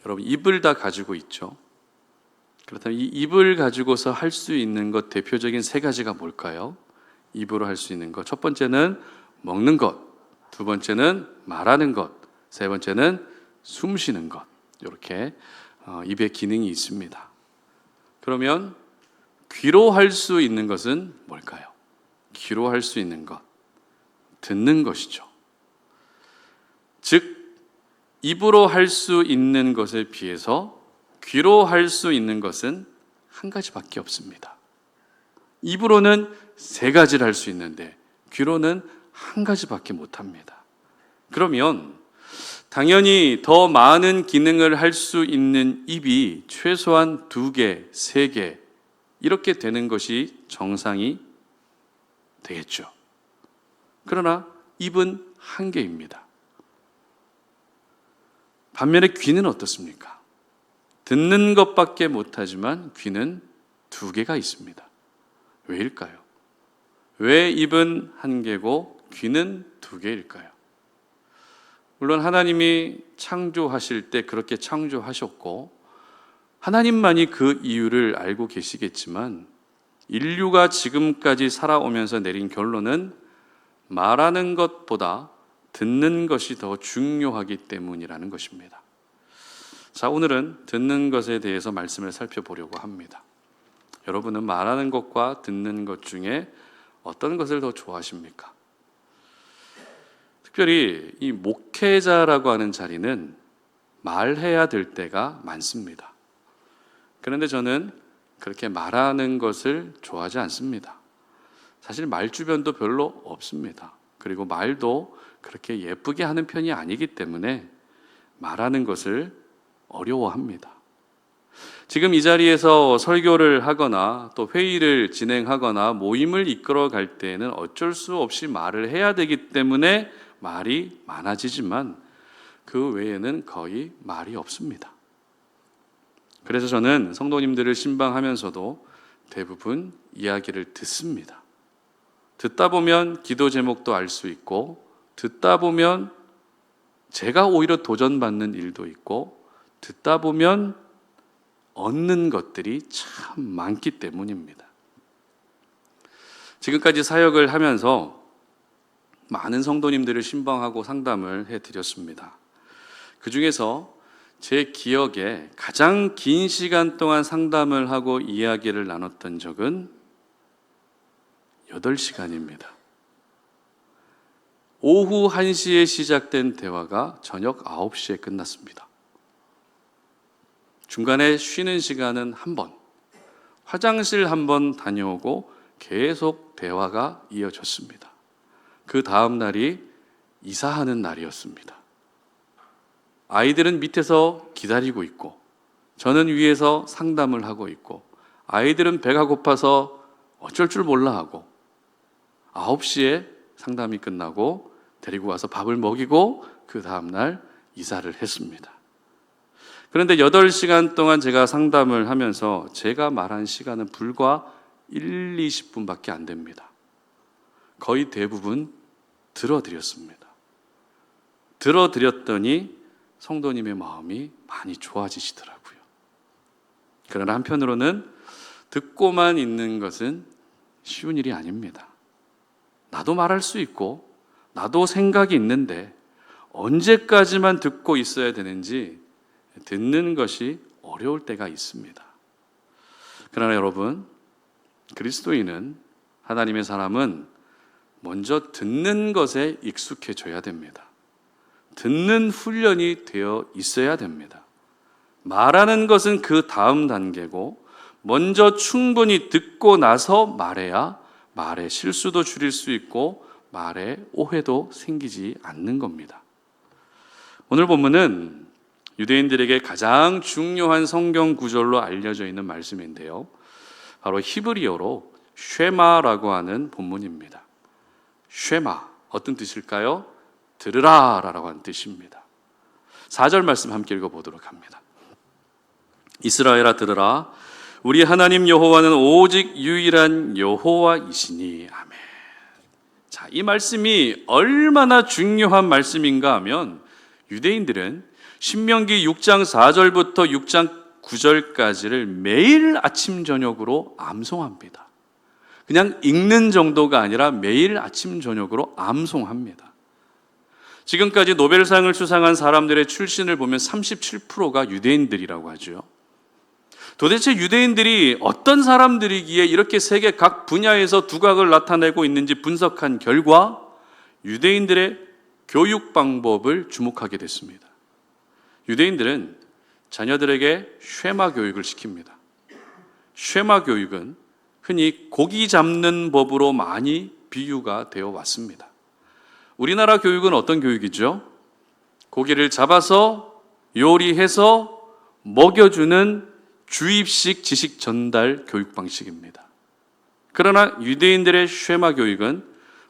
여러분, 입을 다 가지고 있죠. 그렇다면 이 입을 가지고서 할 수 있는 것, 대표적인 세 가지가 뭘까요? 입으로 할 수 있는 것. 첫 번째는 먹는 것, 두 번째는 말하는 것, 세 번째는 숨 쉬는 것. 이렇게 입의 기능이 있습니다. 그러면 귀로 할 수 있는 것은 뭘까요? 귀로 할 수 있는 것, 듣는 것이죠. 즉, 입으로 할 수 있는 것에 비해서 귀로 할 수 있는 것은 한 가지밖에 없습니다. 입으로는 세 가지를 할 수 있는데 귀로는 한 가지밖에 못합니다. 그러면 당연히 더 많은 기능을 할 수 있는 입이 최소한 2개, 3개 이렇게 되는 것이 정상이 되겠죠. 그러나 입은 한 개입니다. 반면에 귀는 어떻습니까? 듣는 것밖에 못하지만 귀는 2개가 있습니다. 왜일까요? 왜 입은 한 개고 귀는 2개일까요? 물론 하나님이 창조하실 때 그렇게 창조하셨고 하나님만이 그 이유를 알고 계시겠지만 인류가 지금까지 살아오면서 내린 결론은 말하는 것보다 듣는 것이 더 중요하기 때문이라는 것입니다. 자, 오늘은 듣는 것에 대해서 말씀을 살펴보려고 합니다. 여러분은 말하는 것과 듣는 것 중에 어떤 것을 더 좋아하십니까? 특별히 이 목회자라고 하는 자리는 말해야 될 때가 많습니다. 그런데 저는 그렇게 말하는 것을 좋아하지 않습니다. 사실 말 주변도 별로 없습니다. 그리고 말도 그렇게 예쁘게 하는 편이 아니기 때문에 말하는 것을 어려워합니다. 지금 이 자리에서 설교를 하거나 또 회의를 진행하거나 모임을 이끌어 갈 때에는 어쩔 수 없이 말을 해야 되기 때문에 말이 많아지지만 그 외에는 거의 말이 없습니다. 그래서 저는 성도님들을 신방하면서도 대부분 이야기를 듣습니다. 듣다 보면 기도 제목도 알 수 있고 듣다 보면 제가 오히려 도전받는 일도 있고 듣다 보면 얻는 것들이 참 많기 때문입니다. 지금까지 사역을 하면서 많은 성도님들을 신방하고 상담을 해드렸습니다. 그 중에서 제 기억에 가장 긴 시간 동안 상담을 하고 이야기를 나눴던 적은 8시간입니다. 오후 1시에 시작된 대화가 저녁 9시에 끝났습니다. 중간에 쉬는 시간은 한 번, 화장실 한 번 다녀오고 계속 대화가 이어졌습니다. 그 다음 날이 이사하는 날이었습니다. 아이들은 밑에서 기다리고 있고 저는 위에서 상담을 하고 있고 아이들은 배가 고파서 어쩔 줄 몰라 하고 9시에 상담이 끝나고 데리고 와서 밥을 먹이고 그 다음 날 이사를 했습니다. 그런데 8시간 동안 제가 상담을 하면서 제가 말한 시간은 불과 1, 20분밖에 안 됩니다. 거의 대부분 들어드렸습니다. 들어드렸더니 성도님의 마음이 많이 좋아지시더라고요. 그러나 한편으로는 듣고만 있는 것은 쉬운 일이 아닙니다. 나도 말할 수 있고 나도 생각이 있는데 언제까지만 듣고 있어야 되는지 듣는 것이 어려울 때가 있습니다. 그러나 여러분, 그리스도인은, 하나님의 사람은 먼저 듣는 것에 익숙해져야 됩니다. 듣는 훈련이 되어 있어야 됩니다. 말하는 것은 그 다음 단계고 먼저 충분히 듣고 나서 말해야 말의 실수도 줄일 수 있고 말의 오해도 생기지 않는 겁니다. 오늘 본문은 유대인들에게 가장 중요한 성경 구절로 알려져 있는 말씀인데요. 바로 히브리어로 쉐마라고 하는 본문입니다. 쉐마, 어떤 뜻일까요? 들으라 라고 하는 뜻입니다. 4절 말씀 함께 읽어보도록 합니다. 이스라엘아 들으라, 우리 하나님 여호와는 오직 유일한 여호와이시니. 아멘. 자, 이 말씀이 얼마나 중요한 말씀인가 하면 유대인들은 신명기 6장 4절부터 6장 9절까지를 매일 아침 저녁으로 암송합니다. 그냥 읽는 정도가 아니라 매일 아침 저녁으로 암송합니다. 지금까지 노벨상을 수상한 사람들의 출신을 보면 37%가 유대인들이라고 하죠. 도대체 유대인들이 어떤 사람들이기에 이렇게 세계 각 분야에서 두각을 나타내고 있는지 분석한 결과 유대인들의 교육 방법을 주목하게 됐습니다. 유대인들은 자녀들에게 쉐마 교육을 시킵니다. 쉐마 교육은 흔히 고기 잡는 법으로 많이 비유가 되어 왔습니다. 우리나라 교육은 어떤 교육이죠? 고기를 잡아서 요리해서 먹여주는 주입식 지식 전달 교육 방식입니다. 그러나 유대인들의 쉐마 교육은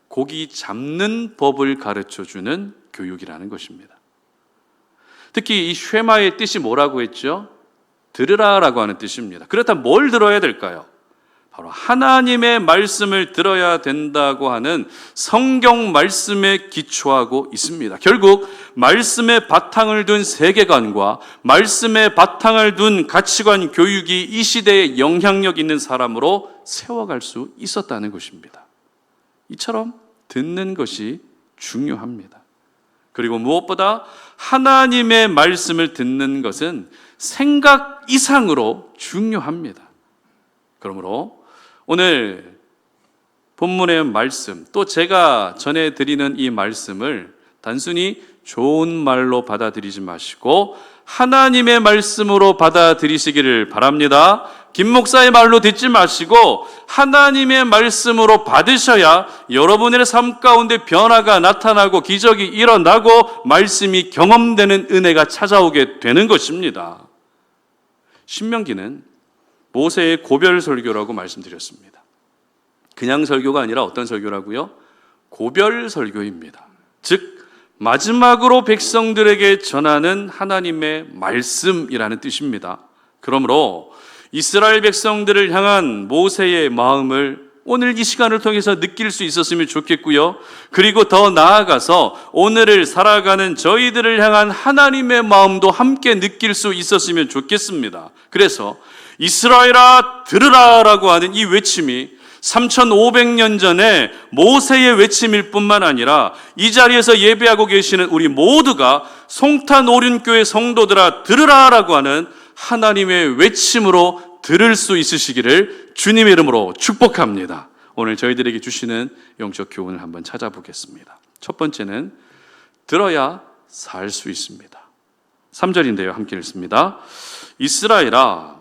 고기 잡는 법을 가르쳐주는 교육이라는 것입니다. 특히 이 쉐마의 뜻이 뭐라고 했죠? 들으라라고 하는 뜻입니다. 그렇다면 뭘 들어야 될까요? 바로 하나님의 말씀을 들어야 된다고 하는 성경 말씀에 기초하고 있습니다. 결국 말씀의 바탕을 둔 세계관과 말씀의 바탕을 둔 가치관 교육이 이 시대에 영향력 있는 사람으로 세워갈 수 있었다는 것입니다. 이처럼 듣는 것이 중요합니다. 그리고 무엇보다 하나님의 말씀을 듣는 것은 생각 이상으로 중요합니다. 그러므로 오늘 본문의 말씀, 또 제가 전해드리는 이 말씀을 단순히 좋은 말로 받아들이지 마시고 하나님의 말씀으로 받아들이시기를 바랍니다. 김 목사의 말로 듣지 마시고 하나님의 말씀으로 받으셔야 여러분의 삶 가운데 변화가 나타나고 기적이 일어나고 말씀이 경험되는 은혜가 찾아오게 되는 것입니다. 신명기는 모세의 고별 설교라고 말씀드렸습니다. 그냥 설교가 아니라 어떤 설교라고요? 고별 설교입니다. 즉 마지막으로 백성들에게 전하는 하나님의 말씀이라는 뜻입니다. 그러므로 이스라엘 백성들을 향한 모세의 마음을 오늘 이 시간을 통해서 느낄 수 있었으면 좋겠고요. 그리고 더 나아가서 오늘을 살아가는 저희들을 향한 하나님의 마음도 함께 느낄 수 있었으면 좋겠습니다. 그래서 이스라엘아 들으라 라고 하는 이 외침이 3500년 전에 모세의 외침일 뿐만 아니라 이 자리에서 예배하고 계시는 우리 모두가 송탄 오륜교회 성도들아 들으라 라고 하는 하나님의 외침으로 들을 수 있으시기를 주님의 이름으로 축복합니다. 오늘 저희들에게 주시는 영적 교훈을 한번 찾아보겠습니다. 첫 번째는 들어야 살 수 있습니다. 3절인데요. 함께 읽습니다. 이스라엘아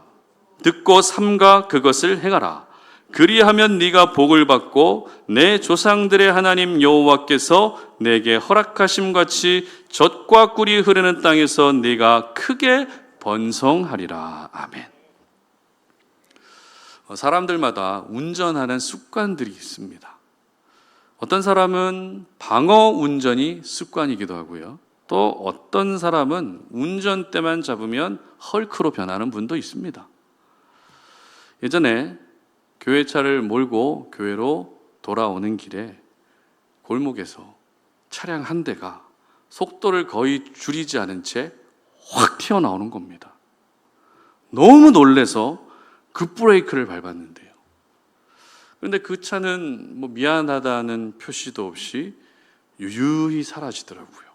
듣고 삼가 그것을 행하라. 그리하면 네가 복을 받고 내 조상들의 하나님 여호와께서 내게 허락하심 같이 젖과 꿀이 흐르는 땅에서 네가 크게 번성하리라. 아멘. 사람들마다 운전하는 습관들이 있습니다. 어떤 사람은 방어 운전이 습관이기도 하고요. 또 어떤 사람은 운전대만 잡으면 헐크로 변하는 분도 있습니다. 예전에 교회차를 몰고 교회로 돌아오는 길에 골목에서 차량 한 대가 속도를 거의 줄이지 않은 채 확 튀어나오는 겁니다. 너무 놀라서 급브레이크를 밟았는데요. 그런데 그 차는 미안하다는 표시도 없이 유유히 사라지더라고요.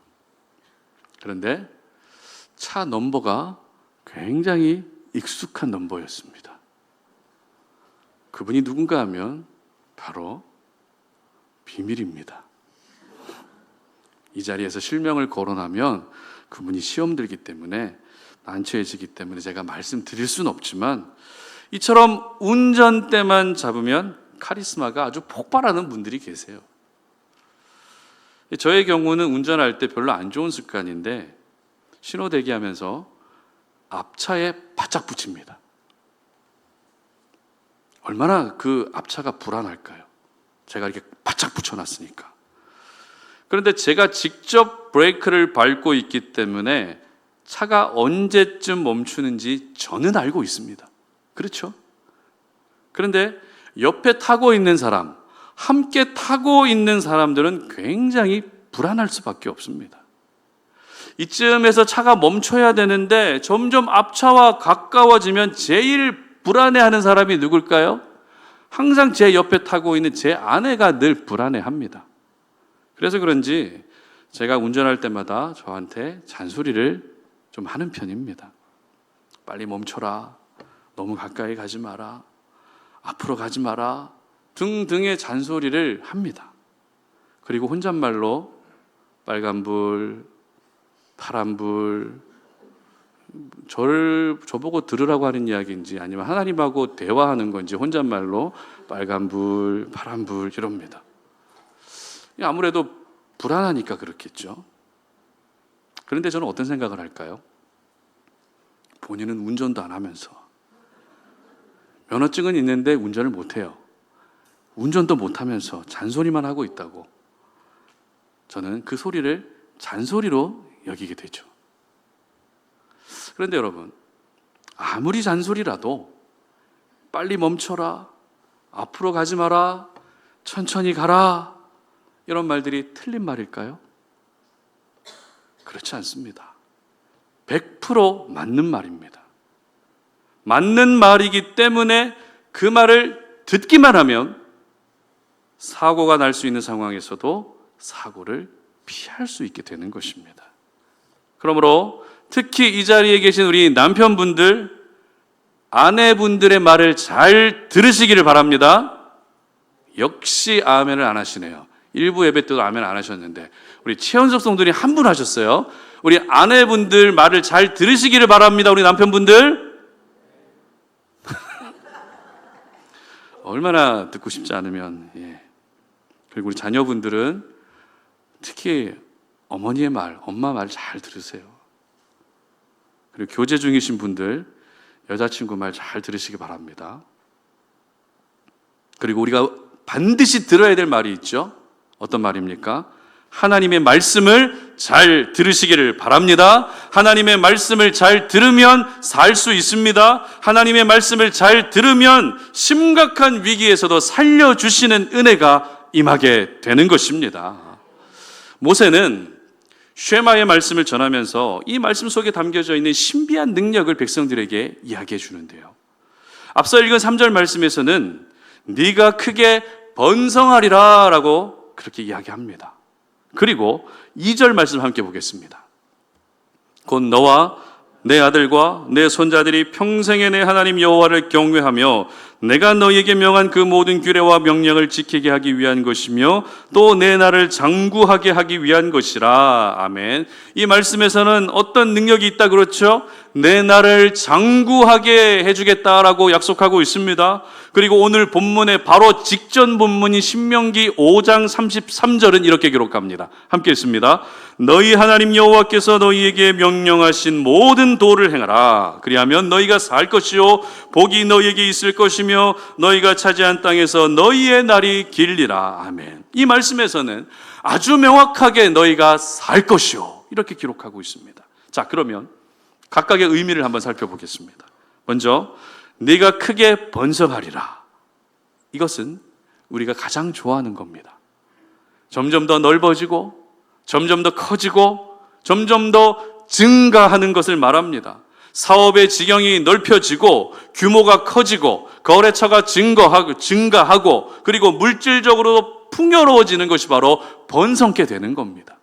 그런데 차 넘버가 굉장히 익숙한 넘버였습니다. 그분이 누군가 하면 바로 비밀입니다. 이 자리에서 실명을 거론하면 그분이 시험 들기 때문에 난처해지기 때문에 제가 말씀드릴 수는 없지만 이처럼 운전대만 잡으면 카리스마가 아주 폭발하는 분들이 계세요. 저의 경우는 운전할 때 별로 안 좋은 습관인데 신호 대기하면서 앞차에 바짝 붙입니다. 얼마나 그 앞차가 불안할까요? 제가 이렇게 바짝 붙여놨으니까. 그런데 제가 직접 브레이크를 밟고 있기 때문에 차가 언제쯤 멈추는지 저는 알고 있습니다. 그렇죠? 그런데 옆에 타고 있는 사람, 함께 타고 있는 사람들은 굉장히 불안할 수밖에 없습니다. 이쯤에서 차가 멈춰야 되는데 점점 앞차와 가까워지면 제일 불안해하는 사람이 누굴까요? 항상 제 옆에 타고 있는 제 아내가 늘 불안해합니다. 그래서 그런지 제가 운전할 때마다 저한테 잔소리를 좀 하는 편입니다. 빨리 멈춰라, 너무 가까이 가지 마라, 앞으로 가지 마라 등등의 잔소리를 합니다. 그리고 혼잣말로 빨간불, 파란불, 저보고 들으라고 하는 이야기인지 아니면 하나님하고 대화하는 건지 혼잣말로 빨간불, 파란불 이럽니다. 아무래도 불안하니까 그렇겠죠. 그런데 저는 어떤 생각을 할까요? 본인은 운전도 안 하면서 면허증은 있는데 운전을 못해요. 운전도 못하면서 잔소리만 하고 있다고 저는 그 소리를 잔소리로 여기게 되죠. 그런데 여러분, 아무리 잔소리라도 빨리 멈춰라, 앞으로 가지 마라, 천천히 가라 이런 말들이 틀린 말일까요? 그렇지 않습니다. 100% 맞는 말입니다. 맞는 말이기 때문에 그 말을 듣기만 하면 사고가 날 수 있는 상황에서도 사고를 피할 수 있게 되는 것입니다. 그러므로 특히 이 자리에 계신 우리 남편분들, 아내분들의 말을 잘 들으시기를 바랍니다. 역시 아멘을 안 하시네요. 일부 예배 때도 아멘 안 하셨는데 우리 최연석 성도님 한 분 하셨어요. 우리 아내분들 말을 잘 들으시기를 바랍니다. 우리 남편분들 얼마나 듣고 싶지 않으면. 그리고 우리 자녀분들은 특히 어머니의 말, 엄마 말 잘 들으세요. 그리고 교제 중이신 분들 여자친구 말 잘 들으시기 바랍니다. 그리고 우리가 반드시 들어야 될 말이 있죠. 어떤 말입니까? 하나님의 말씀을 잘 들으시기를 바랍니다. 하나님의 말씀을 잘 들으면 살 수 있습니다. 하나님의 말씀을 잘 들으면 심각한 위기에서도 살려주시는 은혜가 임하게 되는 것입니다. 모세는 쉐마의 말씀을 전하면서 이 말씀 속에 담겨져 있는 신비한 능력을 백성들에게 이야기해 주는데요. 앞서 읽은 3절 말씀에서는 네가 크게 번성하리라 라고 그렇게 이야기합니다. 그리고 2절 말씀 함께 보겠습니다. 곧 너와 내 아들과 내 손자들이 평생에 내 하나님 여호와를 경외하며 내가 너희에게 명한 그 모든 규례와 명령을 지키게 하기 위한 것이며 또 내 나를 장구하게 하기 위한 것이라. 아멘. 이 말씀에서는 어떤 능력이 있다 그렇죠? 내 나를 장구하게 해주겠다라고 약속하고 있습니다. 그리고 오늘 본문의 바로 직전 본문인 신명기 5장 33절은 이렇게 기록합니다. 함께 읽습니다. 너희 하나님 여호와께서 너희에게 명령하신 모든 도를 행하라. 그리하면 너희가 살 것이요 복이 너희에게 있을 것이며 너희가 차지한 땅에서 너희의 날이 길리라. 아멘. 이 말씀에서는 아주 명확하게 너희가 살 것이요 이렇게 기록하고 있습니다. 자, 그러면 각각의 의미를 한번 살펴보겠습니다. 먼저 네가 크게 번성하리라. 이것은 우리가 가장 좋아하는 겁니다. 점점 더 넓어지고 점점 더 커지고 점점 더 증가하는 것을 말합니다. 사업의 지경이 넓혀지고 규모가 커지고 거래처가 증가하고 그리고 물질적으로도 풍요로워지는 것이 바로 번성케 되는 겁니다.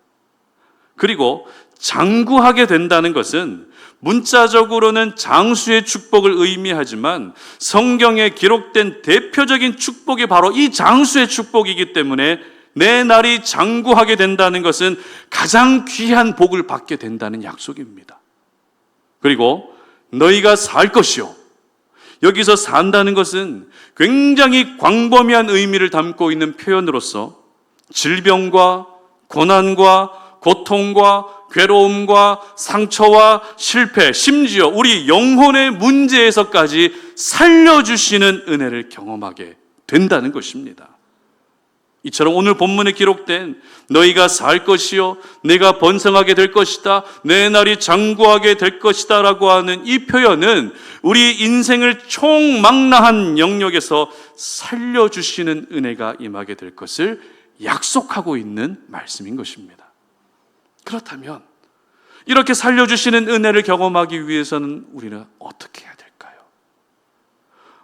그리고 장구하게 된다는 것은 문자적으로는 장수의 축복을 의미하지만 성경에 기록된 대표적인 축복이 바로 이 장수의 축복이기 때문에 내 날이 장구하게 된다는 것은 가장 귀한 복을 받게 된다는 약속입니다. 그리고 너희가 살 것이요. 여기서 산다는 것은 굉장히 광범위한 의미를 담고 있는 표현으로서 질병과 고난과 고통과 괴로움과 상처와 실패, 심지어 우리 영혼의 문제에서까지 살려주시는 은혜를 경험하게 된다는 것입니다. 이처럼 오늘 본문에 기록된 너희가 살 것이요 내가 번성하게 될 것이다, 내 날이 장구하게 될 것이다 라고 하는 이 표현은 우리 인생을 총망라한 영역에서 살려주시는 은혜가 임하게 될 것을 약속하고 있는 말씀인 것입니다. 그렇다면 이렇게 살려주시는 은혜를 경험하기 위해서는 우리는 어떻게 해야 될까요?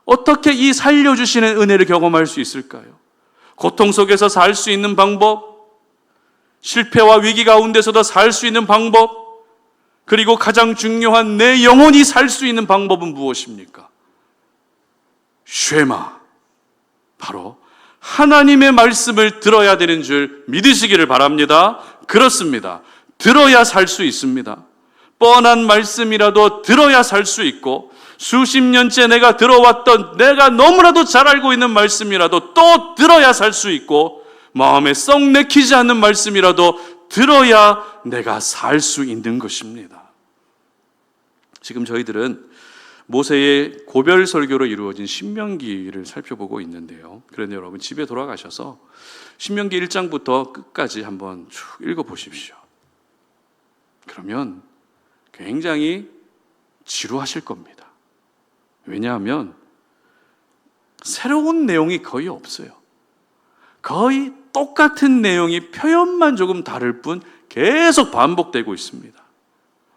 어떻게 이 살려주시는 은혜를 경험할 수 있을까요? 고통 속에서 살 수 있는 방법, 실패와 위기 가운데서도 살 수 있는 방법, 그리고 가장 중요한 내 영혼이 살 수 있는 방법은 무엇입니까? 쉐마, 바로 하나님의 말씀을 들어야 되는 줄 믿으시기를 바랍니다. 그렇습니다. 들어야 살 수 있습니다. 뻔한 말씀이라도 들어야 살 수 있고, 수십 년째 내가 들어왔던, 내가 너무나도 잘 알고 있는 말씀이라도 또 들어야 살 수 있고, 마음에 썩 내키지 않는 말씀이라도 들어야 내가 살 수 있는 것입니다. 지금 저희들은 모세의 고별 설교로 이루어진 신명기를 살펴보고 있는데요. 그런데 여러분 집에 돌아가셔서 신명기 1장부터 끝까지 한번 쭉 읽어보십시오. 그러면 굉장히 지루하실 겁니다. 왜냐하면 새로운 내용이 거의 없어요. 거의 똑같은 내용이 표현만 조금 다를 뿐 계속 반복되고 있습니다.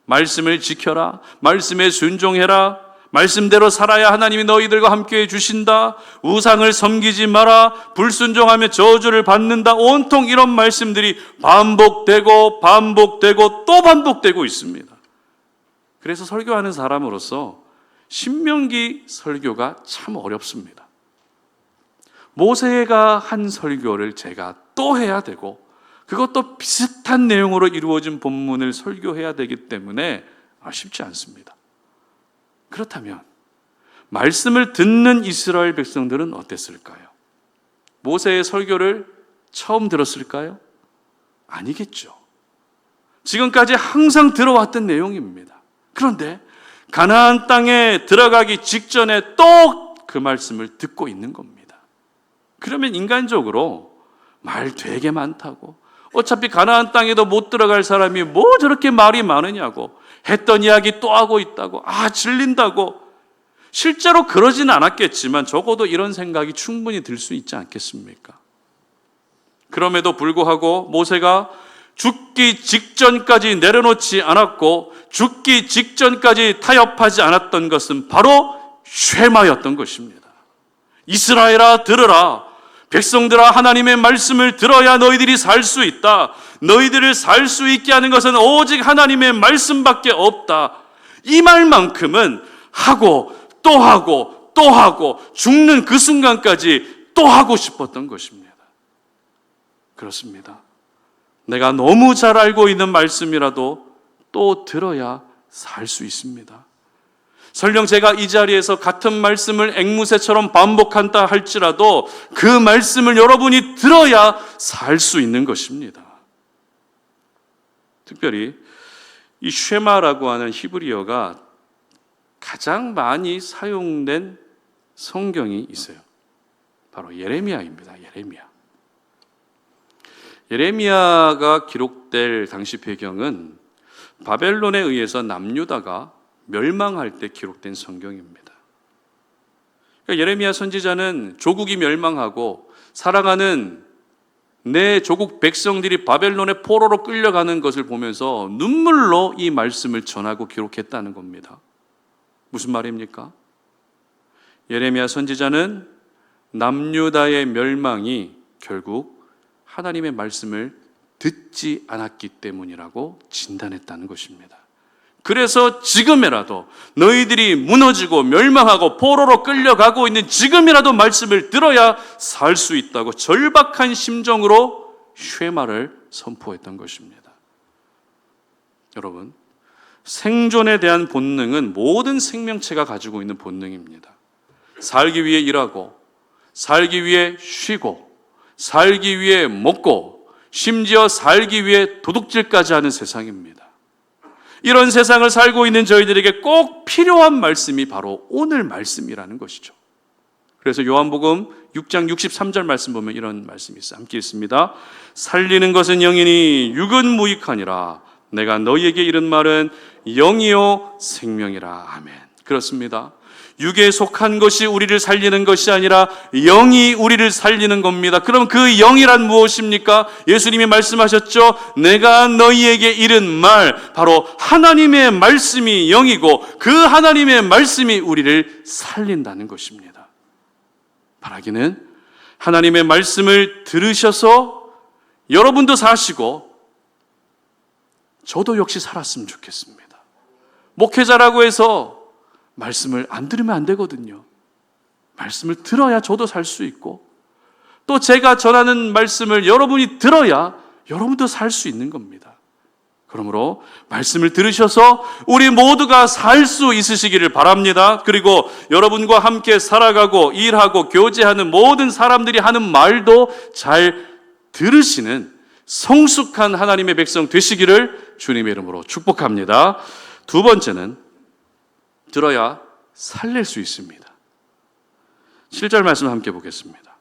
말씀을 지켜라, 말씀에 순종해라, 말씀대로 살아야 하나님이 너희들과 함께해 주신다, 우상을 섬기지 마라, 불순종하며 저주를 받는다, 온통 이런 말씀들이 반복되고 반복되고 또 반복되고 있습니다. 그래서 설교하는 사람으로서 신명기 설교가 참 어렵습니다. 모세가 한 설교를 제가 또 해야 되고, 그것도 비슷한 내용으로 이루어진 본문을 설교해야 되기 때문에 쉽지 않습니다. 그렇다면 말씀을 듣는 이스라엘 백성들은 어땠을까요? 모세의 설교를 처음 들었을까요? 아니겠죠. 지금까지 항상 들어왔던 내용입니다. 그런데 가나안 땅에 들어가기 직전에 또 그 말씀을 듣고 있는 겁니다. 그러면 인간적으로 말 되게 많다고, 어차피 가나안 땅에도 못 들어갈 사람이 뭐 저렇게 말이 많으냐고, 했던 이야기 또 하고 있다고, 질린다고, 실제로 그러진 않았겠지만 적어도 이런 생각이 충분히 들 수 있지 않겠습니까? 그럼에도 불구하고 모세가 죽기 직전까지 내려놓지 않았고, 죽기 직전까지 타협하지 않았던 것은 바로 쉐마였던 것입니다. 이스라엘아 들으라, 백성들아 하나님의 말씀을 들어야 너희들이 살 수 있다. 너희들을 살 수 있게 하는 것은 오직 하나님의 말씀밖에 없다. 이 말만큼은 하고 또 하고 또 하고 죽는 그 순간까지 또 하고 싶었던 것입니다. 그렇습니다. 내가 너무 잘 알고 있는 말씀이라도 또 들어야 살 수 있습니다. 설령 제가 이 자리에서 같은 말씀을 앵무새처럼 반복한다 할지라도 그 말씀을 여러분이 들어야 살 수 있는 것입니다. 특별히 이 쉐마라고 하는 히브리어가 가장 많이 사용된 성경이 있어요. 바로 예레미야입니다. 예레미야가 기록될 당시 배경은 바벨론에 의해서 남유다가 멸망할 때 기록된 성경입니다. 그러니까 예레미야 선지자는 조국이 멸망하고 사랑하는 내 조국 백성들이 바벨론의 포로로 끌려가는 것을 보면서 눈물로 이 말씀을 전하고 기록했다는 겁니다. 무슨 말입니까? 예레미야 선지자는 남유다의 멸망이 결국 하나님의 말씀을 듣지 않았기 때문이라고 진단했다는 것입니다. 그래서 지금이라도 너희들이 무너지고 멸망하고 포로로 끌려가고 있는 지금이라도 말씀을 들어야 살 수 있다고 절박한 심정으로 쉐마를 선포했던 것입니다. 여러분, 생존에 대한 본능은 모든 생명체가 가지고 있는 본능입니다. 살기 위해 일하고, 살기 위해 쉬고, 살기 위해 먹고, 심지어 살기 위해 도둑질까지 하는 세상입니다. 이런 세상을 살고 있는 저희들에게 꼭 필요한 말씀이 바로 오늘 말씀이라는 것이죠. 그래서 요한복음 6장 63절 말씀 보면 이런 말씀이 있어요. 함께 읽습니다. 살리는 것은 영이니 육은 무익하니라. 내가 너희에게 이른 말은 영이요 생명이라. 아멘. 그렇습니다. 육에 속한 것이 우리를 살리는 것이 아니라 영이 우리를 살리는 겁니다. 그럼 그 영이란 무엇입니까? 예수님이 말씀하셨죠. 내가 너희에게 이른 말, 바로 하나님의 말씀이 영이고 그 하나님의 말씀이 우리를 살린다는 것입니다. 바라기는 하나님의 말씀을 들으셔서 여러분도 사시고 저도 역시 살았으면 좋겠습니다. 목회자라고 해서 말씀을 안 들으면 안 되거든요. 말씀을 들어야 저도 살 수 있고, 또 제가 전하는 말씀을 여러분이 들어야 여러분도 살 수 있는 겁니다. 그러므로 말씀을 들으셔서 우리 모두가 살 수 있으시기를 바랍니다. 그리고 여러분과 함께 살아가고 일하고 교제하는 모든 사람들이 하는 말도 잘 들으시는 성숙한 하나님의 백성 되시기를 주님의 이름으로 축복합니다. 두 번째는 들어야 살릴 수 있습니다. 7절 말씀 함께 보겠습니다.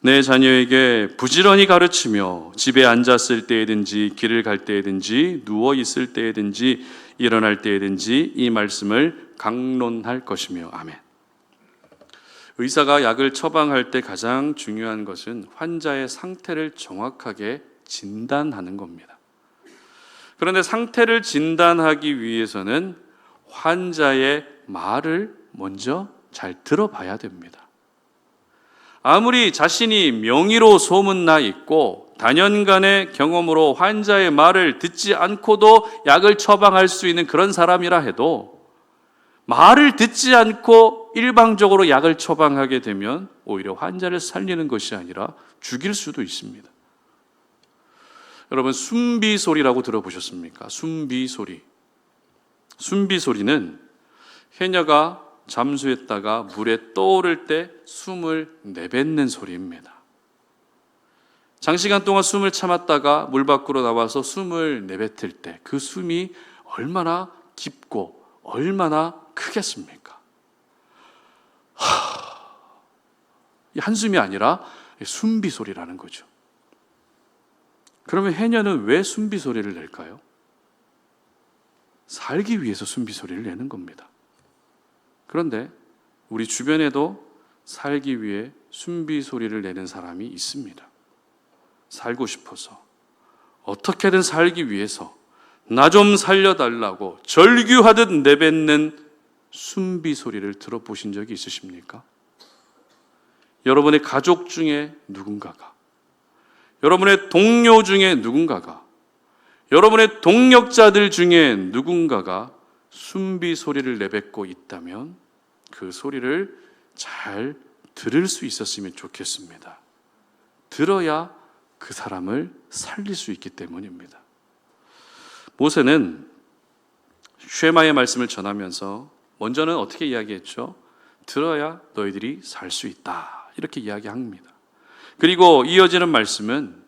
내 자녀에게 부지런히 가르치며 집에 앉았을 때에든지 길을 갈 때에든지 누워 있을 때에든지 일어날 때에든지 이 말씀을 강론할 것이며. 아멘. 의사가 약을 처방할 때 가장 중요한 것은 환자의 상태를 정확하게 진단하는 겁니다. 그런데 상태를 진단하기 위해서는 환자의 말을 먼저 잘 들어봐야 됩니다. 아무리 자신이 명의로 소문나 있고 단연간의 경험으로 환자의 말을 듣지 않고도 약을 처방할 수 있는 그런 사람이라 해도 말을 듣지 않고 일방적으로 약을 처방하게 되면 오히려 환자를 살리는 것이 아니라 죽일 수도 있습니다. 여러분, 숨비소리라고 들어보셨습니까? 숨비소리. 숨비소리는 해녀가 잠수했다가 물에 떠오를 때 숨을 내뱉는 소리입니다. 장시간 동안 숨을 참았다가 물 밖으로 나와서 숨을 내뱉을 때 그 숨이 얼마나 깊고 얼마나 크겠습니까? 이 한숨이 아니라 숨비소리라는 거죠. 그러면 해녀는 왜 숨비소리를 낼까요? 살기 위해서 숨비소리를 내는 겁니다. 그런데 우리 주변에도 살기 위해 숨비소리를 내는 사람이 있습니다. 살고 싶어서, 어떻게든 살기 위해서 나 좀 살려달라고 절규하듯 내뱉는 숨비소리를 들어보신 적이 있으십니까? 여러분의 가족 중에 누군가가, 여러분의 동료 중에 누군가가, 여러분의 동력자들 중에 누군가가 숨비소리를 내뱉고 있다면 그 소리를 잘 들을 수 있었으면 좋겠습니다. 들어야 그 사람을 살릴 수 있기 때문입니다. 모세는 쉐마의 말씀을 전하면서 먼저는 어떻게 이야기했죠? 들어야 너희들이 살 수 있다, 이렇게 이야기합니다. 그리고 이어지는 말씀은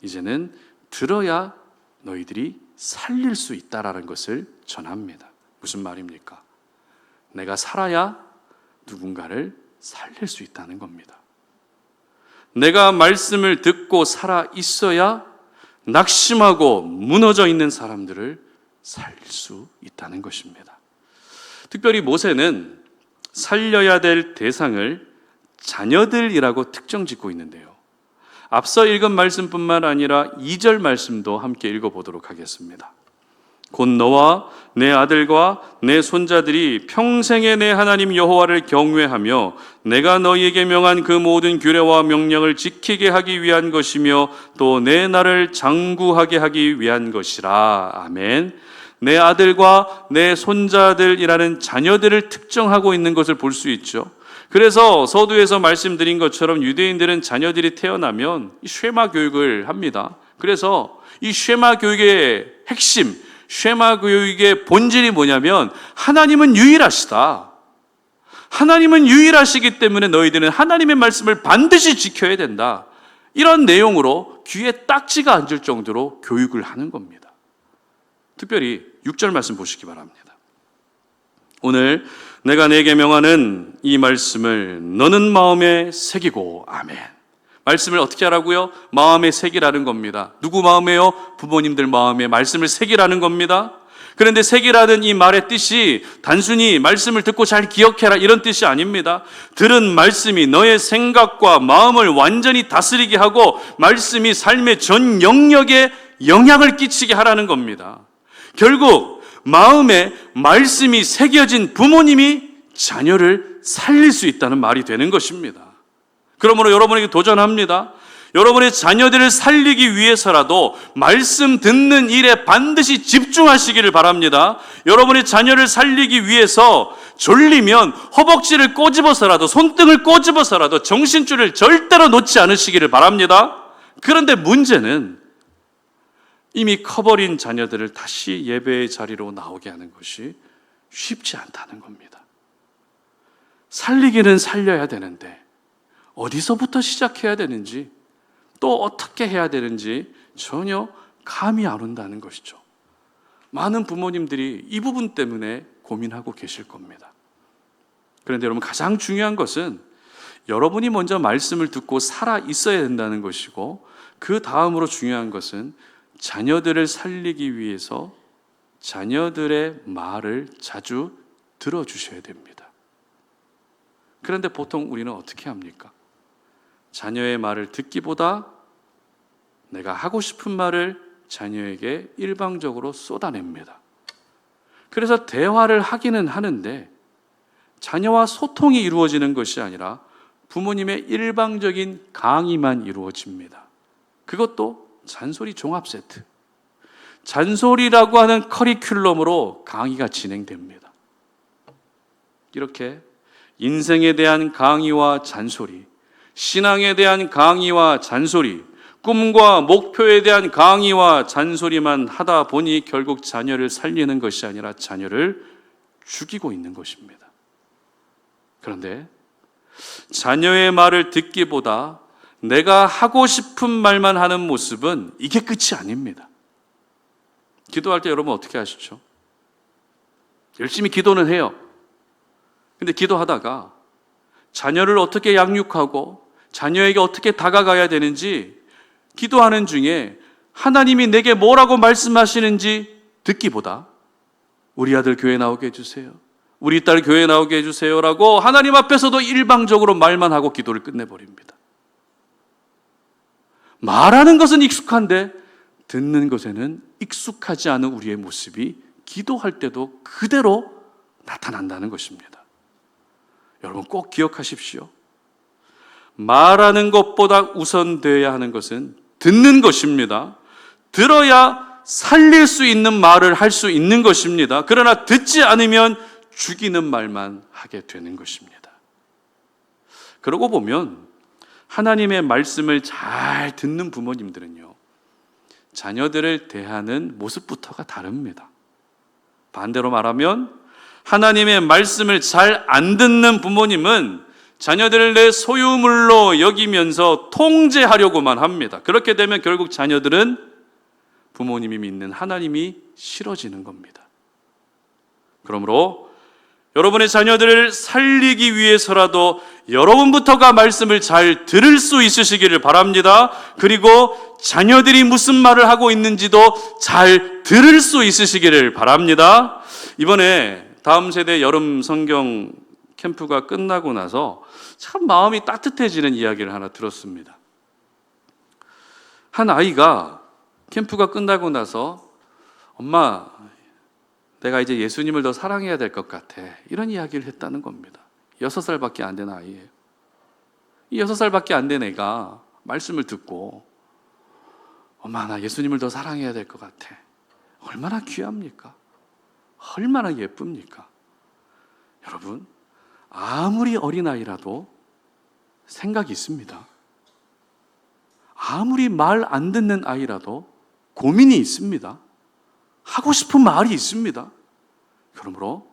이제는 들어야 너희들이 살릴 수 있다라는 것을 전합니다. 무슨 말입니까? 내가 살아야 누군가를 살릴 수 있다는 겁니다. 내가 말씀을 듣고 살아 있어야 낙심하고 무너져 있는 사람들을 살릴 수 있다는 것입니다. 특별히 모세는 살려야 될 대상을 자녀들이라고 특정 짓고 있는데요. 앞서 읽은 말씀뿐만 아니라 2절 말씀도 함께 읽어보도록 하겠습니다. 곧 너와 내 아들과 내 손자들이 평생에 내 하나님 여호와를 경외하며 내가 너희에게 명한 그 모든 규례와 명령을 지키게 하기 위한 것이며 또 내 나를 장구하게 하기 위한 것이라. 아멘. 내 아들과 내 손자들이라는 자녀들을 특정하고 있는 것을 볼 수 있죠. 그래서 서두에서 말씀드린 것처럼 유대인들은 자녀들이 태어나면 쉐마 교육을 합니다. 그래서 이 쉐마 교육의 핵심, 쉐마 교육의 본질이 뭐냐면 하나님은 유일하시다. 하나님은 유일하시기 때문에 너희들은 하나님의 말씀을 반드시 지켜야 된다. 이런 내용으로 귀에 딱지가 앉을 정도로 교육을 하는 겁니다. 특별히 6절 말씀 보시기 바랍니다. 오늘 내가 내게 명하는 이 말씀을 너는 마음에 새기고. 아멘. 말씀을 어떻게 하라고요? 마음에 새기라는 겁니다. 누구 마음에요? 부모님들 마음에 말씀을 새기라는 겁니다. 그런데 세기라는 이 말의 뜻이 단순히 말씀을 듣고 잘 기억해라 이런 뜻이 아닙니다. 들은 말씀이 너의 생각과 마음을 완전히 다스리게 하고 말씀이 삶의 전 영역에 영향을 끼치게 하라는 겁니다. 결국 마음에 말씀이 새겨진 부모님이 자녀를 살릴 수 있다는 말이 되는 것입니다. 그러므로 여러분에게 도전합니다. 여러분의 자녀들을 살리기 위해서라도 말씀 듣는 일에 반드시 집중하시기를 바랍니다. 여러분의 자녀를 살리기 위해서 졸리면 허벅지를 꼬집어서라도 손등을 꼬집어서라도 정신줄을 절대로 놓지 않으시기를 바랍니다. 그런데 문제는 이미 커버린 자녀들을 다시 예배의 자리로 나오게 하는 것이 쉽지 않다는 겁니다. 살리기는 살려야 되는데 어디서부터 시작해야 되는지 또 어떻게 해야 되는지 전혀 감이 안 온다는 것이죠. 많은 부모님들이 이 부분 때문에 고민하고 계실 겁니다. 그런데 여러분, 가장 중요한 것은 여러분이 먼저 말씀을 듣고 살아 있어야 된다는 것이고, 그 다음으로 중요한 것은 자녀들을 살리기 위해서 자녀들의 말을 자주 들어주셔야 됩니다. 그런데 보통 우리는 어떻게 합니까? 자녀의 말을 듣기보다 내가 하고 싶은 말을 자녀에게 일방적으로 쏟아냅니다. 그래서 대화를 하기는 하는데 자녀와 소통이 이루어지는 것이 아니라 부모님의 일방적인 강의만 이루어집니다. 그것도 잔소리 종합 세트. 잔소리라고 하는 커리큘럼으로 강의가 진행됩니다. 이렇게 인생에 대한 강의와 잔소리, 신앙에 대한 강의와 잔소리, 꿈과 목표에 대한 강의와 잔소리만 하다 보니 결국 자녀를 살리는 것이 아니라 자녀를 죽이고 있는 것입니다. 그런데 자녀의 말을 듣기보다 내가 하고 싶은 말만 하는 모습은 이게 끝이 아닙니다. 기도할 때 여러분 어떻게 하시죠? 열심히 기도는 해요. 근데 기도하다가 자녀를 어떻게 양육하고 자녀에게 어떻게 다가가야 되는지 기도하는 중에 하나님이 내게 뭐라고 말씀하시는지 듣기보다 우리 아들 교회 나오게 해주세요, 우리 딸 교회 나오게 해주세요 라고 하나님 앞에서도 일방적으로 말만 하고 기도를 끝내버립니다. 말하는 것은 익숙한데 듣는 것에는 익숙하지 않은 우리의 모습이 기도할 때도 그대로 나타난다는 것입니다. 여러분 꼭 기억하십시오. 말하는 것보다 우선되어야 하는 것은 듣는 것입니다. 들어야 살릴 수 있는 말을 할 수 있는 것입니다. 그러나 듣지 않으면 죽이는 말만 하게 되는 것입니다. 그러고 보면 하나님의 말씀을 잘 듣는 부모님들은요, 자녀들을 대하는 모습부터가 다릅니다. 반대로 말하면 하나님의 말씀을 잘 안 듣는 부모님은 자녀들을 내 소유물로 여기면서 통제하려고만 합니다. 그렇게 되면 결국 자녀들은 부모님이 믿는 하나님이 싫어지는 겁니다. 그러므로 여러분의 자녀들을 살리기 위해서라도 여러분부터가 말씀을 잘 들을 수 있으시기를 바랍니다. 그리고 자녀들이 무슨 말을 하고 있는지도 잘 들을 수 있으시기를 바랍니다. 이번에 다음 세대 여름 성경 캠프가 끝나고 나서 참 마음이 따뜻해지는 이야기를 하나 들었습니다. 한 아이가 캠프가 끝나고 나서 엄마, 내가 이제 예수님을 더 사랑해야 될 것 같아, 이런 이야기를 했다는 겁니다. 6살밖에 안 된 아이예요. 이 6살밖에 안 된 애가 말씀을 듣고 엄마, 나 예수님을 더 사랑해야 될 것 같아. 얼마나 귀합니까? 얼마나 예쁩니까? 여러분, 아무리 어린아이라도 생각이 있습니다. 아무리 말 안 듣는 아이라도 고민이 있습니다. 하고 싶은 말이 있습니다. 그러므로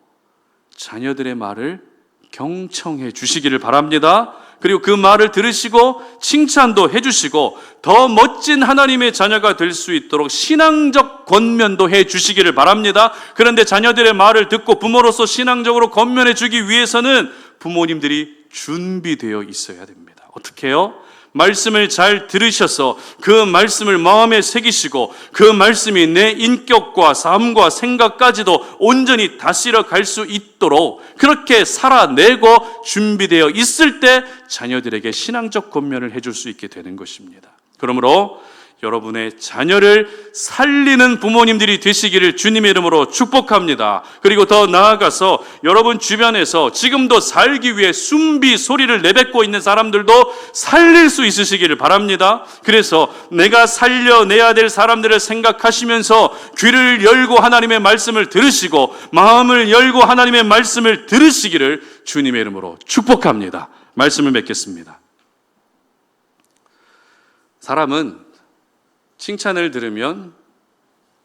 자녀들의 말을 경청해 주시기를 바랍니다. 그리고 그 말을 들으시고 칭찬도 해주시고 더 멋진 하나님의 자녀가 될 수 있도록 신앙적 권면도 해 주시기를 바랍니다. 그런데 자녀들의 말을 듣고 부모로서 신앙적으로 권면해 주기 위해서는 부모님들이 준비되어 있어야 됩니다. 어떻게 해요? 말씀을 잘 들으셔서 그 말씀을 마음에 새기시고 그 말씀이 내 인격과 삶과 생각까지도 온전히 다스려 갈 수 있도록 그렇게 살아내고 준비되어 있을 때 자녀들에게 신앙적 권면을 해줄 수 있게 되는 것입니다. 그러므로 여러분의 자녀를 살리는 부모님들이 되시기를 주님의 이름으로 축복합니다. 그리고 더 나아가서 여러분 주변에서 지금도 살기 위해 숨비 소리를 내뱉고 있는 사람들도 살릴 수 있으시기를 바랍니다. 그래서 내가 살려내야 될 사람들을 생각하시면서 귀를 열고 하나님의 말씀을 들으시고 마음을 열고 하나님의 말씀을 들으시기를 주님의 이름으로 축복합니다. 말씀을 맺겠습니다. 사람은 칭찬을 들으면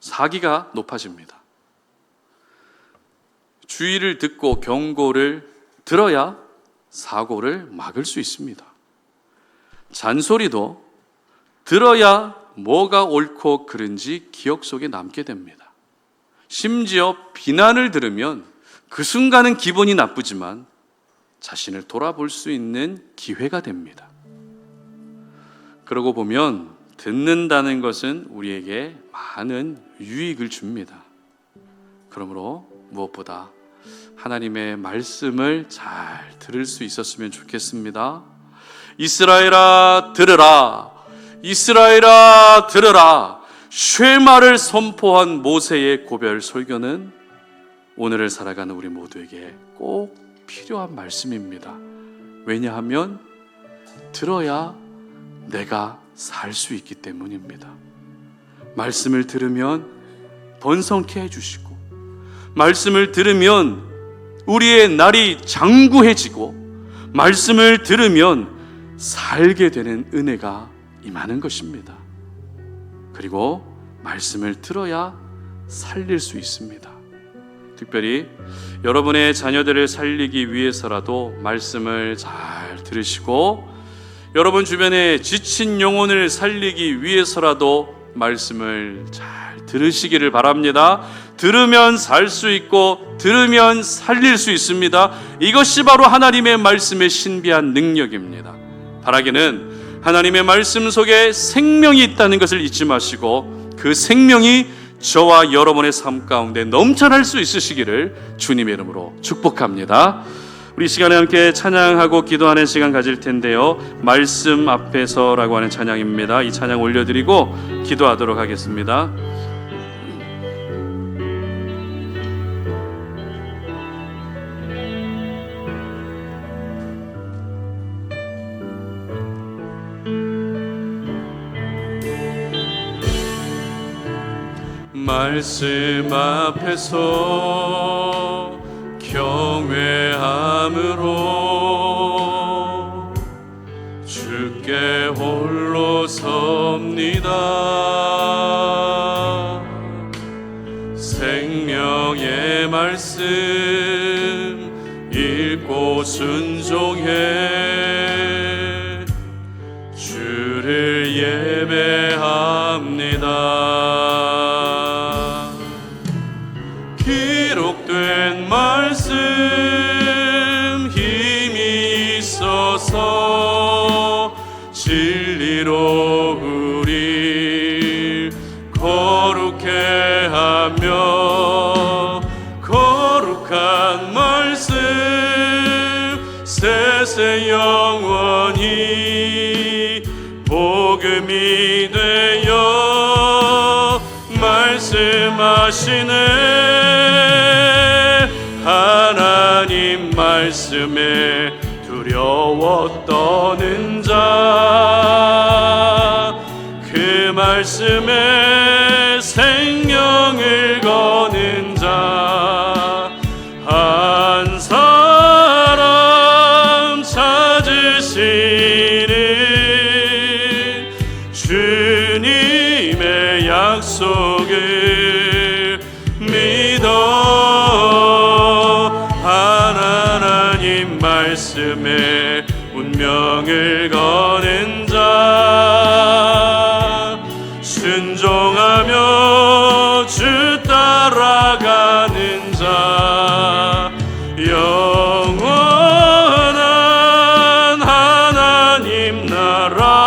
사기가 높아집니다. 주의를 듣고 경고를 들어야 사고를 막을 수 있습니다. 잔소리도 들어야 뭐가 옳고 그른지 기억 속에 남게 됩니다. 심지어 비난을 들으면 그 순간은 기분이 나쁘지만 자신을 돌아볼 수 있는 기회가 됩니다. 그러고 보면 듣는다는 것은 우리에게 많은 유익을 줍니다. 그러므로 무엇보다 하나님의 말씀을 잘 들을 수 있었으면 좋겠습니다. 이스라엘아 들으라, 이스라엘아 들으라. 쉐마를 선포한 모세의 고별 설교는 오늘을 살아가는 우리 모두에게 꼭 필요한 말씀입니다. 왜냐하면 들어야 내가 살 수 있기 때문입니다. 말씀을 들으면 번성케 해주시고 말씀을 들으면 우리의 날이 장구해지고 말씀을 들으면 살게 되는 은혜가 임하는 것입니다. 그리고 말씀을 들어야 살릴 수 있습니다. 특별히 여러분의 자녀들을 살리기 위해서라도 말씀을 잘 들으시고 여러분 주변에 지친 영혼을 살리기 위해서라도 말씀을 잘 들으시기를 바랍니다. 들으면 살 수 있고 들으면 살릴 수 있습니다. 이것이 바로 하나님의 말씀의 신비한 능력입니다. 바라기는 하나님의 말씀 속에 생명이 있다는 것을 잊지 마시고 그 생명이 저와 여러분의 삶 가운데 넘쳐날 수 있으시기를 주님의 이름으로 축복합니다. 우리 시간에 함께 찬양하고 기도하는 시간 가질 텐데요. 말씀 앞에서라고 하는 찬양입니다. 이 찬양 올려드리고 기도하도록 하겠습니다. 말씀 앞에서 경외함으로 주께 홀로 섭니다. 생명의 말씀 읽고 순종해 주를 예배합니다. 기록된 말씀 힘이 있어서 진리로 우리 거룩해 하며 거룩한 말씀 세세 영원히 복음이 되어 말씀하시네. 하나님 말씀에 두려워 떠는 자 그 말씀에 생명을 거는 자 한 사람 찾으시는 주님의 약속을 믿어 하나님 말씀에 운명을 거는 자 순종하며 주 따라가는 자 영원한 하나님 나라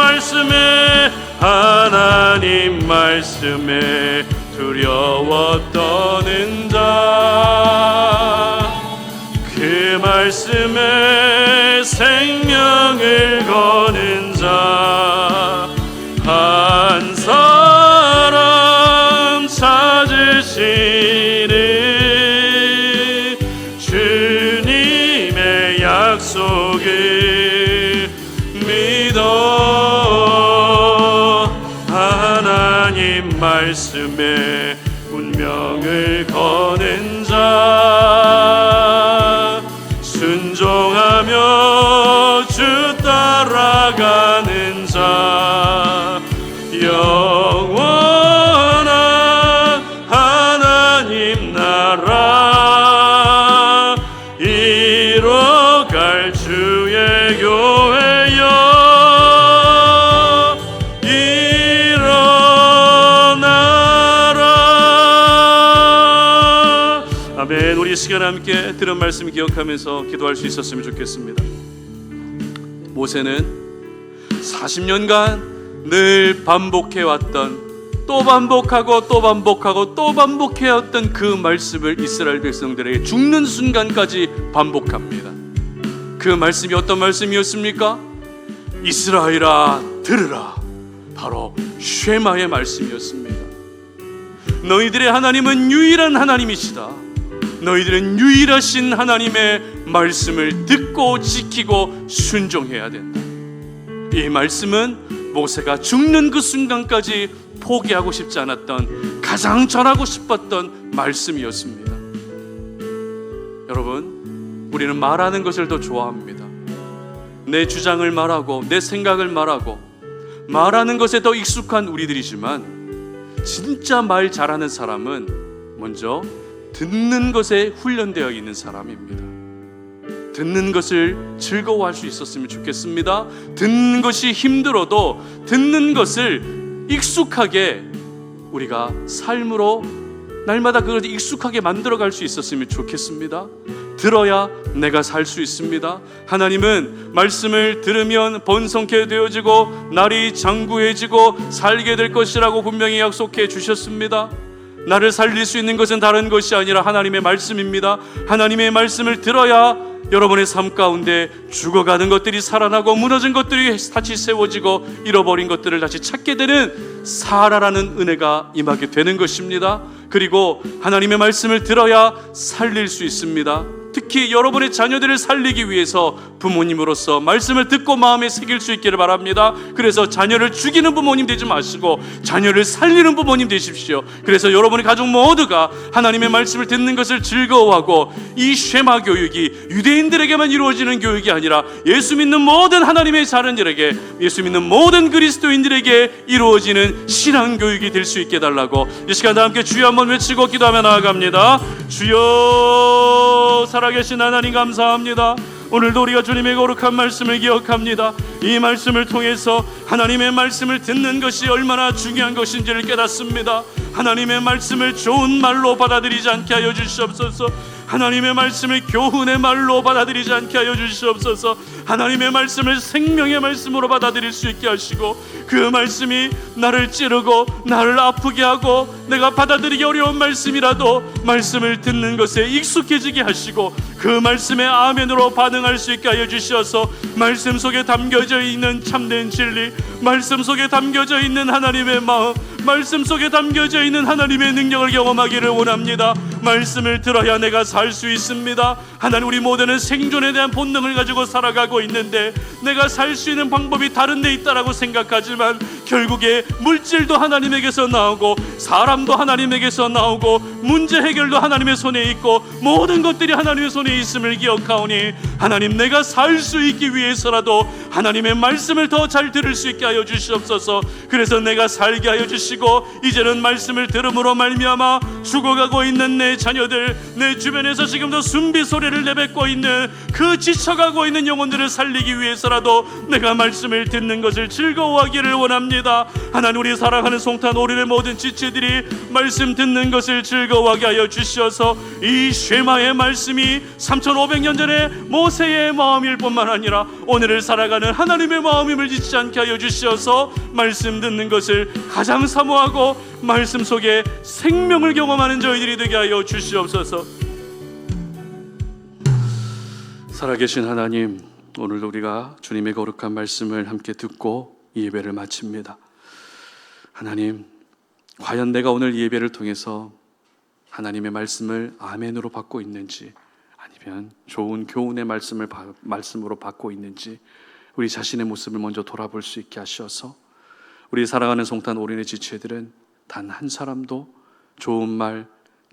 말씀에 하나님 말씀에 두려워 떠는 자, 그 말씀에 생명을 거는 자, 한 사람 찾으시는 주님의 약속을 믿어. 하나님 말씀에 운명을 거는 자, 순종하며 주 따라가는 자, 영원한 하나님 나라 이뤄갈 주의 교회여 일어나라. 아멘. 우리 이 시간 함께 들은 말씀 기억하면서 기도할 수 있었으면 좋겠습니다. 모세는 40년간 늘 반복해왔던, 또 반복하고 또 반복하고 또 반복해왔던 그 말씀을 이스라엘 백성들에게 죽는 순간까지 반복합니다. 그 말씀이 어떤 말씀이었습니까? 이스라엘아 들으라. 바로 쉐마의 말씀이었습니다. 너희들의 하나님은 유일한 하나님이시다. 너희들은 유일하신 하나님의 말씀을 듣고 지키고 순종해야 된다. 이 말씀은 모세가 죽는 그 순간까지 포기하고 싶지 않았던, 가장 전하고 싶었던 말씀이었습니다. 여러분, 우리는 말하는 것을 더 좋아합니다. 내 주장을 말하고 내 생각을 말하고 말하는 것에 더 익숙한 우리들이지만, 진짜 말 잘하는 사람은 먼저 듣는 것에 훈련되어 있는 사람입니다. 듣는 것을 즐거워할 수 있었으면 좋겠습니다. 듣는 것이 힘들어도 듣는 것을 익숙하게 우리가 삶으로 날마다 그것을 익숙하게 만들어갈 수 있었으면 좋겠습니다. 들어야 내가 살 수 있습니다. 하나님은 말씀을 들으면 번성케 되어지고 날이 장구해지고 살게 될 것이라고 분명히 약속해 주셨습니다. 나를 살릴 수 있는 것은 다른 것이 아니라 하나님의 말씀입니다. 하나님의 말씀을 들어야 여러분의 삶 가운데 죽어가는 것들이 살아나고 무너진 것들이 다시 세워지고 잃어버린 것들을 다시 찾게 되는 살아라는 은혜가 임하게 되는 것입니다. 그리고 하나님의 말씀을 들어야 살릴 수 있습니다. 특히 여러분의 자녀들을 살리기 위해서 부모님으로서 말씀을 듣고 마음에 새길 수 있기를 바랍니다. 그래서 자녀를 죽이는 부모님 되지 마시고 자녀를 살리는 부모님 되십시오. 그래서 여러분의 가족 모두가 하나님의 말씀을 듣는 것을 즐거워하고, 이 쉐마 교육이 유대인들에게만 이루어지는 교육이 아니라 예수 믿는 모든 하나님의 자녀들에게, 예수 믿는 모든 그리스도인들에게 이루어지는 신앙 교육이 될 수 있게 해달라고 이 시간 다 함께 주여 한번 외치고 기도하며 나아갑니다. 주여, 살아계신 하나님 감사합니다. 오늘도 우리가 주님의 거룩한 말씀을 기억합니다. 이 말씀을 통해서 하나님의 말씀을 듣는 것이 얼마나 중요한 것인지를 깨닫습니다. 하나님의 말씀을 좋은 말로 받아들이지 않게 하여 주시옵소서. 하나님의 말씀을 교훈의 말로 받아들이지 않게 하여 주시옵소서. 하나님의 말씀을 생명의 말씀으로 받아들일 수 있게 하시고, 그 말씀이 나를 찌르고 나를 아프게 하고 내가 받아들이기 어려운 말씀이라도 말씀을 듣는 것에 익숙해지게 하시고, 그 말씀에 아멘으로 반응할 수 있게 하여 주셔서 말씀 속에 담겨져 있는 참된 진리, 말씀 속에 담겨져 있는 하나님의 마음, 말씀 속에 담겨져 있는 하나님의 능력을 경험하기를 원합니다. 말씀을 들어야 내가 살 수 있습니다. 하나님, 우리 모두는 생존에 대한 본능을 가지고 살아가고 있는데 내가 살 수 있는 방법이 다른 데 있다라고 생각하지만, 결국에 물질도 하나님에게서 나오고 사람도 하나님에게서 나오고 문제 해결도 하나님의 손에 있고 모든 것들이 하나님의 손에 있음을 기억하오니, 하나님, 내가 살 수 있기 위해서라도 하나님의 말씀을 더 잘 들을 수 있게 하여 주시옵소서. 그래서 내가 살게 하여 주시고, 이제는 말씀을 들음으로 말미암아 죽어가고 있는 내 자녀들, 내 주변에서 지금도 숨비 소리를 내뱉고 있는 그 지쳐가고 있는 영혼들을 살리기 위해서라도 내가 말씀을 듣는 것을 즐거워하기를 원합니다. 원합니다. 하나님, 우리 사랑하는 송탄 오륜의 모든 지체들이 말씀 듣는 것을 즐거워하게 하여 주시어서 이 쉐마의 말씀이 3500년 전에 모세의 마음일 뿐만 아니라 오늘을 살아가는 하나님의 마음임을 잊지 않게 하여 주시어서 말씀 듣는 것을 가장 사모하고 말씀 속에 생명을 경험하는 저희들이 되게 하여 주시옵소서. 살아계신 하나님, 오늘도 우리가 주님의 거룩한 말씀을 함께 듣고 이 예배를 마칩니다. 하나님, 과연 내가 오늘 이 예배를 통해서 하나님의 말씀을 아멘으로 받고 있는지, 아니면 좋은 교훈의 말씀으로 받고 있는지 우리 자신의 모습을 먼저 돌아볼 수 있게 하셔서 우리 사랑하는 송탄 오륜의 지체들은 단 한 사람도 좋은 말,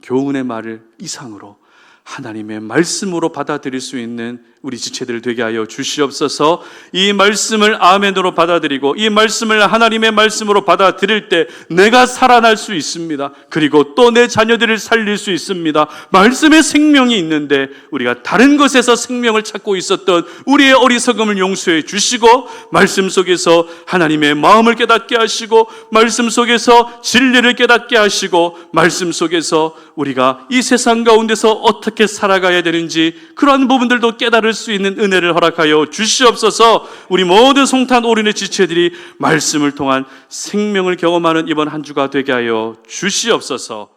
교훈의 말을 이상으로 하나님의 말씀으로 받아들일 수 있는 우리 지체들 되게 하여 주시옵소서. 이 말씀을 아멘으로 받아들이고 이 말씀을 하나님의 말씀으로 받아들일 때 내가 살아날 수 있습니다. 그리고 또 내 자녀들을 살릴 수 있습니다. 말씀에 생명이 있는데 우리가 다른 것에서 생명을 찾고 있었던 우리의 어리석음을 용서해 주시고 말씀 속에서 하나님의 마음을 깨닫게 하시고 말씀 속에서 진리를 깨닫게 하시고 말씀 속에서 우리가 이 세상 가운데서 어떻게 살아가야 되는지 그러한 부분들도 깨달을 수 있는 은혜를 허락하여 주시옵소서. 우리 모든 송탄 오륜의 지체들이 말씀을 통한 생명을 경험하는 이번 한 주가 되게 하여 주시옵소서.